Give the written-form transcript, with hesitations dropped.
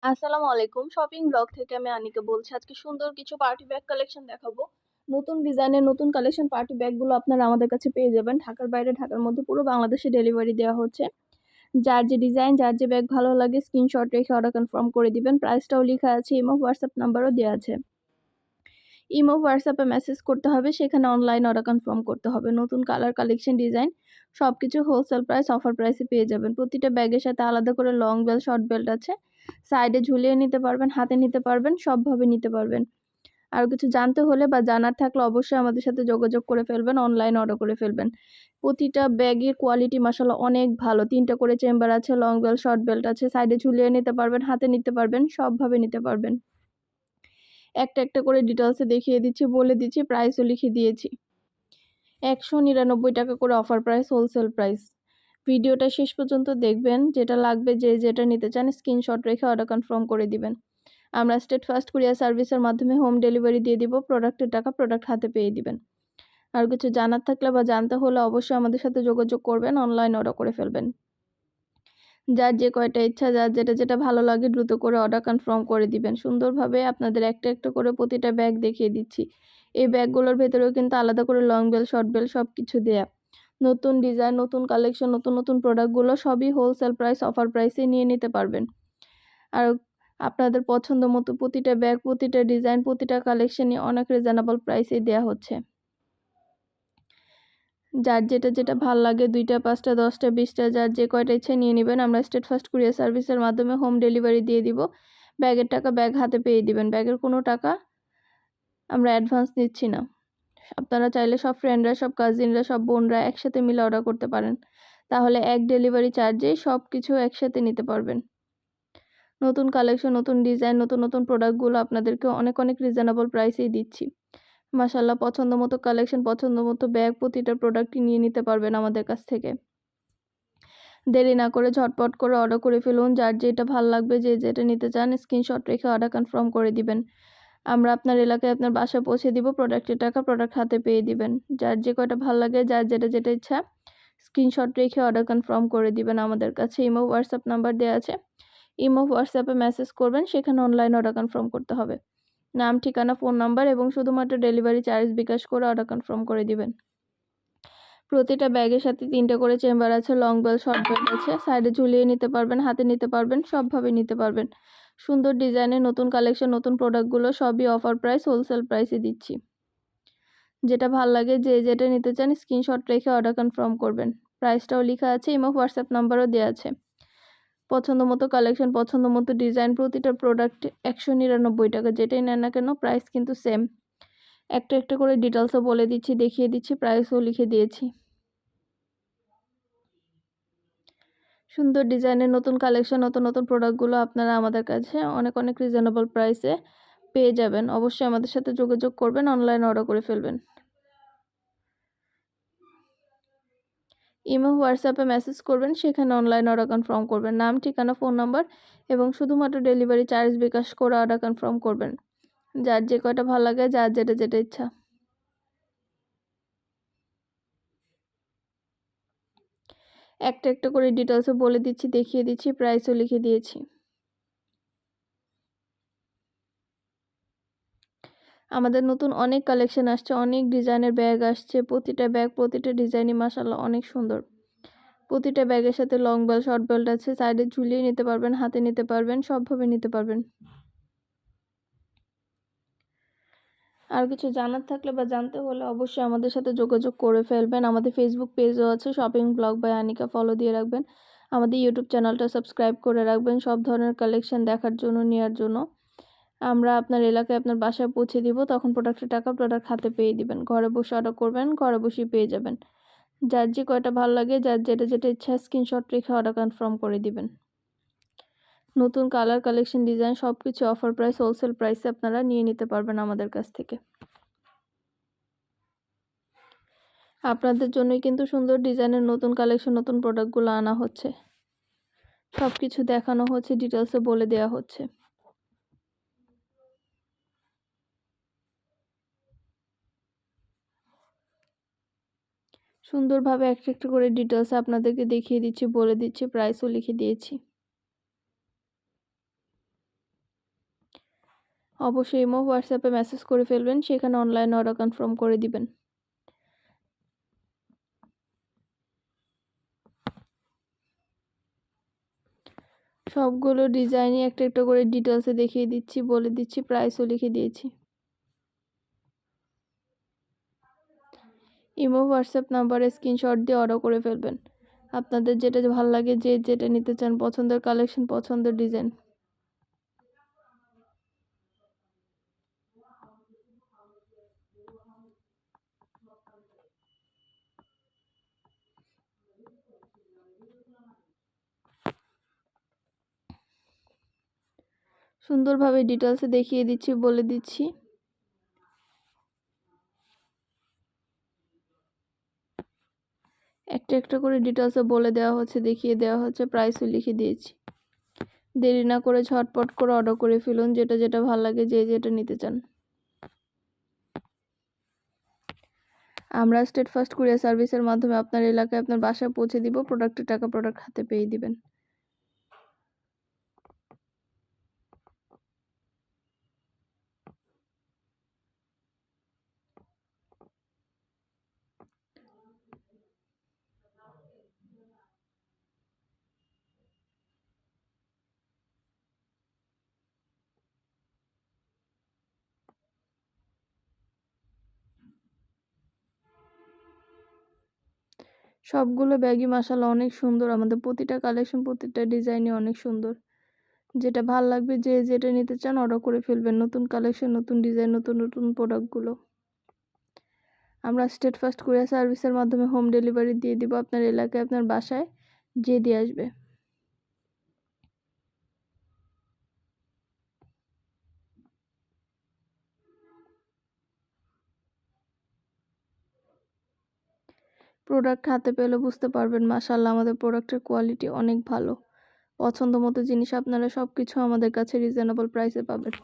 আসসালামু আলাইকুম। Shopping blog থেকে আমি আনিকা বলছি। আজকে সুন্দর কিছু পার্টি ব্যাগ কালেকশন দেখাবো। নতুন ডিজাইনের নতুন কালেকশন পার্টি ব্যাগগুলো আপনারা আমাদের কাছে পেয়ে যাবেন। ঢাকার বাইরে, ঢাকার মধ্যে পুরো বাংলাদেশে ডেলিভারি দেওয়া হচ্ছে। যার যে ডিজাইন, যার যে ব্যাগ ভালো লাগে স্ক্রিনশট রেখে অর্ডার কনফার্ম করে দিবেন। প্রাইসটাও লেখা আছে, ইমো হোয়াটসঅ্যাপ নাম্বারও দেওয়া আছে। ইমো হোয়াটসঅ্যাপে মেসেজ করতে হবে, সেখানে অনলাইন অর্ডার কনফার্ম করতে হবে। নতুন কালার, কালেকশন, ডিজাইন সবকিছু হোলসেল প্রাইস, অফার প্রাইসে পেয়ে যাবেন। প্রতিটা ব্যাগের সাথে আলাদা করে লং বেল্ট, শর্ট বেল্ট আছে। সাইডে ঝুলিয়ে নিতে পারবেন, হাতে নিতে পারবেন, সবভাবে নিতে পারবেন। আর কিছু জানতে হলে বা জানার থাকলে অবশ্যই আমাদের সাথে যোগাযোগ করে ফেলবেন, অনলাইন অর্ডার করে ফেলবেন। প্রতিটা ব্যাগের কোয়ালিটি মাশাআল্লাহ অনেক ভালো। 3টা করে চেম্বার আছে, লং বেল্ট, শর্ট বেল্ট আছে। সাইডে ঝুলিয়ে নিতে পারবেন, হাতে নিতে পারবেন, সবভাবে নিতে পারবেন। একটা একটা করে ডিটেইলসে দেখিয়ে দিচ্ছি, বলে দিচ্ছি, প্রাইসও লিখে দিয়েছি। 199 টাকা করে অফার প্রাইস, হোলসেল প্রাইস। ভিডিওটা শেষ পর্যন্ত দেখবেন। যেটা লাগবে, যে যেটা নিতে চান স্ক্রিনশট রেখে অর্ডার কনফার্ম করে দিবেন। আমরা স্টেট ফার্স্ট কুরিয়ার সার্ভিসের মাধ্যমে হোম ডেলিভারি দিয়ে দিব। প্রোডাক্টের টাকা প্রোডাক্ট হাতে পেয়ে দিবেন। আর কিছু জানার থাকলে বা জানতে হলে অবশ্যই আমাদের সাথে যোগাযোগ করবেন, অনলাইন অর্ডার করে ফেলবেন। যার যে কয়টা ইচ্ছা, যার যেটা যেটা ভালো লাগে দ্রুত করে অর্ডার কনফার্ম করে দিবেন। সুন্দরভাবে আপনাদের একটা একটা করে প্রতিটা ব্যাগ দেখিয়ে দিচ্ছি। এই ব্যাগগুলোর ভেতরেও কিন্তু আলাদা করে লং বেল, শর্ট বেল সবকিছু দেয়া। নতুন ডিজাইন, নতুন কালেকশন, নতুন নতুন প্রোডাক্টগুলো সবই হোলসেল প্রাইস, অফার প্রাইসে নিয়ে নিতে পারবেন। আর আপনাদের পছন্দ মতো প্রতিটা ব্যাগ, প্রতিটা ডিজাইন, প্রতিটা কালেকশনই অনেক রিজনেবল প্রাইসে দেয়া হচ্ছে। যার যেটা যেটা ভাল লাগে 2টা, 5টা, 10টা, 20টা, যার যে কয়টা ইচ্ছা নিয়ে নেবেন। আমরা স্টেট ফার্স্ট কুরিয়ার সার্ভিসের মাধ্যমে হোম ডেলিভারি দিয়ে দিব। ব্যাগের টাকা ব্যাগ হাতে পেয়ে দিবেন। ব্যাগের কোনো টাকা আমরা অ্যাডভান্স নিচ্ছি না। আপনারা চাইলে সব ফ্রেন্ডরা, সব কাজিনরা, সব বোনরা একসাথে মিলে অর্ডার করতে পারেন। তাহলে এক ডেলিভারি চার্জেই সব কিছু একসাথে নিতে পারবেন। নতুন কালেকশন, নতুন ডিজাইন, নতুন নতুন প্রোডাক্টগুলো আপনাদেরকে অনেক অনেক রিজনেবল প্রাইসেই দিচ্ছি। মাশাআল্লাহ, পছন্দ মতো কালেকশন, পছন্দ মতো ব্যাগ, প্রতিটা প্রোডাক্টই নিয়ে নিতে পারবেন আমাদের কাছ থেকে। দেরি না করে ঝটপট করে অর্ডার করে ফেলুন। যার যেটা ভাল লাগবে, যে যেটা নিতে চান স্ক্রিনশট রেখে অর্ডার কনফার্ম করে দিবেন। আমরা আপনার এলাকায় আপনার বাসায় পৌঁছে দিব। প্রোডাক্টের টাকা প্রোডাক্ট হাতে পেয়ে দিবেন। যার যে কয়টা ভাল লাগে, যার যেটা যেটা ইচ্ছা স্ক্রিনশট রেখে অর্ডার কনফার্ম করে দিবেন আমাদের কাছে। ইমো হোয়াটসঅ্যাপ নাম্বার দেওয়া আছে। ইমো হোয়াটসঅ্যাপে মেসেজ করবেন, সেখানে অনলাইন অর্ডার কনফার্ম করতে হবে। নাম, ঠিকানা, ফোন নাম্বার এবং শুধুমাত্র ডেলিভারি চার্জ বিকাশ করে অর্ডার কনফার্ম করে দিবেন। প্রতিটা ব্যাগের সাথে 3টা করে চেম্বার আছে, লং বেল্ট, শর্ট বেল্ট আছে। সাইডে ঝুলিয়ে নিতে পারবেন, হাতে নিতে পারবেন, সবভাবে নিতে পারবেন। সুন্দর ডিজাইনের নতুন কালেকশন, নতুন প্রোডাক্টগুলো সবই অফার প্রাইস, হোলসেল প্রাইসে দিচ্ছি। যেটা ভাল লাগে, যে যেটা নিতে চান স্ক্রিনশট রেখে অর্ডার কনফার্ম করবেন। প্রাইসটাও লেখা আছে, ইমো হোয়াটসঅ্যাপ নাম্বারও দেওয়া আছে। পছন্দ মতো কালেকশন, পছন্দ মতো ডিজাইন, প্রতিটা প্রোডাক্ট 199 টাকা। যেটাই নেন না কেন প্রাইস কিন্তু সেম। একটা একটা করে ডিটেলসও বলে দিচ্ছি, দেখিয়ে দিচ্ছি, প্রাইসও লিখে দিয়েছি। সুন্দর ডিজাইনের নতুন কালেকশন, নতুন নতুন প্রোডাক্টগুলো আপনারা আমাদের কাছে অনেক অনেক রিজনেবল প্রাইসে পেয়ে যাবেন। অবশ্যই আমাদের সাথে যোগাযোগ করবেন, অনলাইন অর্ডার করে ফেলবেন। ইমো হোয়াটসঅ্যাপে মেসেজ করবেন, সেখানে অনলাইন অর্ডার কনফার্ম করবেন। নাম, ঠিকানা, ফোন নাম্বার এবং শুধুমাত্র ডেলিভারি চার্জ বিকাশ করে অর্ডার কনফার্ম করবেন। যার যে কয়টা ভালো লাগে, যার যেটা যেটা ইচ্ছা। একটা একটা করে ডিটেলসও বলে দিচ্ছি, দেখিয়ে দিচ্ছি, প্রাইসও লিখে দিয়েছি। আমাদের নতুন অনেক কালেকশন আসছে, অনেক ডিজাইনের ব্যাগ আসছে। প্রতিটা ব্যাগ, প্রতিটা ডিজাইনই মাশাআল্লাহ অনেক সুন্দর। প্রতিটা ব্যাগের সাথে লং বেল্ট, শর্ট বেল্ট আছে। সাইডে ঝুলিয়ে নিতে পারবেন, হাতে নিতে পারবেন, সবভাবে নিতে পারবেন। আর কিছু জানার থাকলে বা জানতে হলে অবশ্যই আমাদের সাথে যোগাযোগ করে ফেলবেন। আমাদের ফেসবুক পেজও আছে, shopping blog by Anika, follow দিয়ে রাখবেন। আমাদের ইউটিউব চ্যানেলটা সাবস্ক্রাইব করে রাখবেন, সব ধরনের কালেকশন দেখার জন্য, নেওয়ার জন্য। আমরা আপনার এলাকায় আপনার বাসায় পৌঁছে দিব। তখন প্রোডাক্টের টাকা প্রোডাক্ট হাতে পেয়ে দিবেন। ঘরে বসে অর্ডার করবেন, ঘরে বসেই পেয়ে যাবেন। যার যে কয়টা ভালো লাগে, যার যেটা যেটা ইচ্ছা স্ক্রিনশট রেখে অর্ডার কনফার্ম করে দিবেন। নতুন কালার, কালেকশন, ডিজাইন সবকিছু অফার প্রাইস, হোলসেল প্রাইসে আপনারা নিয়ে নিতে পারবেন আমাদের কাছ থেকে। আপনাদের জন্যই কিন্তু সুন্দর ডিজাইনের নতুন কালেকশন, নতুন প্রোডাক্টগুলো আনা হচ্ছে। সবকিছু দেখানো হচ্ছে, ডিটেলসে বলে দেওয়া হচ্ছে। সুন্দরভাবে একটা একটা করে ডিটেলস আপনাদেরকে দেখিয়ে দিচ্ছি, বলে দিচ্ছি, প্রাইসও লিখে দিয়েছি। অবশ্যই ইমো হোয়াটসঅ্যাপে মেসেজ করে ফেলবেন, সেখানে অনলাইন অর্ডার কনফার্ম করে দিবেন। সবগুলো ডিজাইনই একটা একটা করে ডিটেলসে দেখিয়ে দিচ্ছি, বলে দিচ্ছি, প্রাইসও লিখে দিয়েছি। ইমো হোয়াটসঅ্যাপ নাম্বারে স্ক্রিনশট দিয়ে অর্ডার করে ফেলবেন। আপনাদের যেটা ভালো লাগে, যে যেটা নিতে চান, পছন্দের কালেকশন, পছন্দের ডিজাইন। সুন্দরভাবে ডিটেলসে দেখিয়ে দিচ্ছি, বলে দিচ্ছি। একটা একটা করে ডিটেলসে বলে দেওয়া হচ্ছে, দেখিয়ে দেওয়া হচ্ছে, প্রাইসও লিখে দিয়েছি। দেরি না করে ঝটপট করে অর্ডার করে ফেলুন, যেটা যেটা ভালো লাগে, যে যেটা নিতে চান। আমরা স্টেট ফার্স্ট কুরিয়ার সার্ভিসের মাধ্যমে আপনার এলাকায় আপনার বাসায় পৌঁছে দিব। প্রোডাক্টের টাকা প্রোডাক্ট হাতে পেয়ে দিবেন। সবগুলো ব্যাগই মাশাআল্লাহ অনেক সুন্দর। আমাদের প্রতিটা কালেকশন, প্রতিটা ডিজাইনই অনেক সুন্দর। যেটা ভালো লাগবে, যে যেটা নিতে চান অর্ডার করে ফেলবেন। নতুন কালেকশন, নতুন ডিজাইন, নতুন নতুন প্রোডাক্টগুলো আমরা স্টেট ফার্স্ট কুরিয়ার সার্ভিসের মাধ্যমে হোম ডেলিভারি দিয়ে দিব আপনার এলাকায়, আপনার বাসায় যে দিয়ে আসবে। প্রোডাক্ট হাতে পেলে বুঝতে পারবেন মাশাআল্লাহ আমাদের প্রোডাক্টের কোয়ালিটি অনেক ভালো। পছন্দ মতো জিনিস আপনারা সব কিছু আমাদের কাছে রিজনেবল প্রাইসে পাবেন।